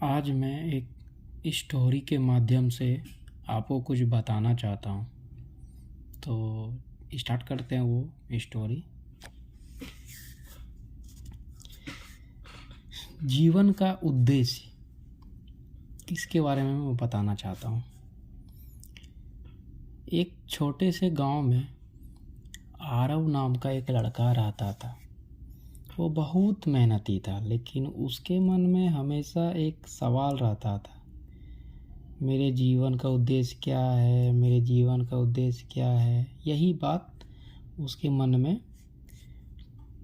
आज मैं एक स्टोरी के माध्यम से आपको कुछ बताना चाहता हूँ। तो स्टार्ट करते हैं वो स्टोरी। जीवन का उद्देश्य, इसके बारे में मैं बताना चाहता हूँ। एक छोटे से गांव में आरव नाम का एक लड़का रहता था। वो बहुत मेहनती था, लेकिन उसके मन में हमेशा एक सवाल रहता था, मेरे जीवन का उद्देश्य क्या है, मेरे जीवन का उद्देश्य क्या है। यही बात उसके मन में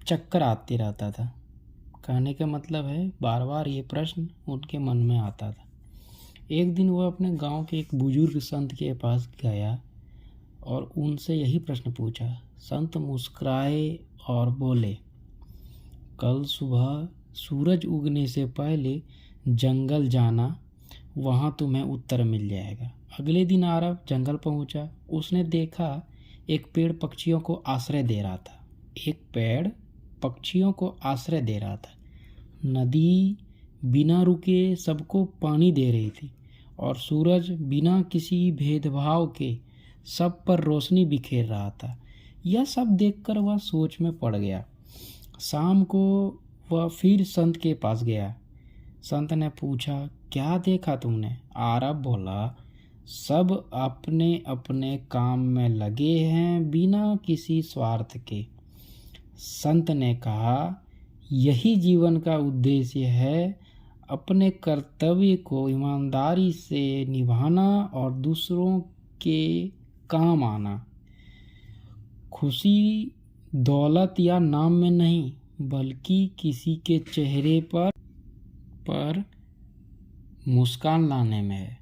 चक्कर आते रहता था। कहने का मतलब है, बार बार ये प्रश्न उनके मन में आता था। एक दिन वह अपने गांव के एक बुजुर्ग संत के पास गया और उनसे यही प्रश्न पूछा। संत मुस्कुराए और बोले, कल सुबह सूरज उगने से पहले जंगल जाना, वहाँ तुम्हें उत्तर मिल जाएगा। अगले दिन आरव जंगल पहुँचा। उसने देखा एक पेड़ पक्षियों को आश्रय दे रहा था। एक पेड़ पक्षियों को आश्रय दे रहा था। नदी बिना रुके सबको पानी दे रही थी और सूरज बिना किसी भेदभाव के सब पर रोशनी बिखेर रहा था। यह सब देखकर वह सोच में पड़ गया। शाम को वह फिर संत के पास गया। संत ने पूछा, क्या देखा तुमने? आरव बोला, सब अपने अपने काम में लगे हैं, बिना किसी स्वार्थ के। संत ने कहा, यही जीवन का उद्देश्य है, अपने कर्तव्य को ईमानदारी से निभाना और दूसरों के काम आना। खुशी दौलत या नाम में नहीं, बल्कि किसी के चेहरे पर मुस्कान लाने में है।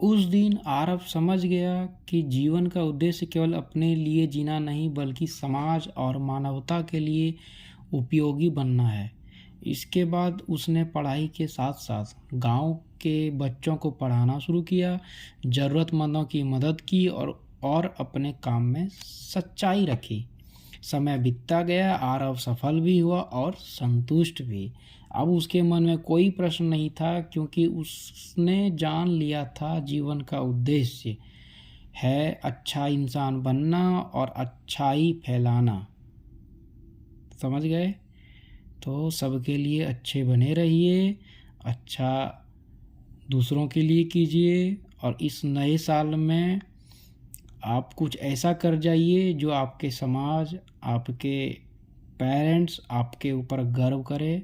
उस दिन आरव समझ गया कि जीवन का उद्देश्य केवल अपने लिए जीना नहीं, बल्कि समाज और मानवता के लिए उपयोगी बनना है। इसके बाद उसने पढ़ाई के साथ साथ गांव के बच्चों को पढ़ाना शुरू किया, ज़रूरतमंदों की मदद की और अपने काम में सच्चाई रखी। समय बीतता गया, आरव सफल भी हुआ और संतुष्ट भी। अब उसके मन में कोई प्रश्न नहीं था, क्योंकि उसने जान लिया था जीवन का उद्देश्य है अच्छा इंसान बनना और अच्छाई फैलाना। समझ गए? तो सबके लिए अच्छे बने रहिए, अच्छा दूसरों के लिए कीजिए, और इस नए साल में आप कुछ ऐसा कर जाइए जो आपके समाज, आपके पेरेंट्स आपके ऊपर गर्व करे।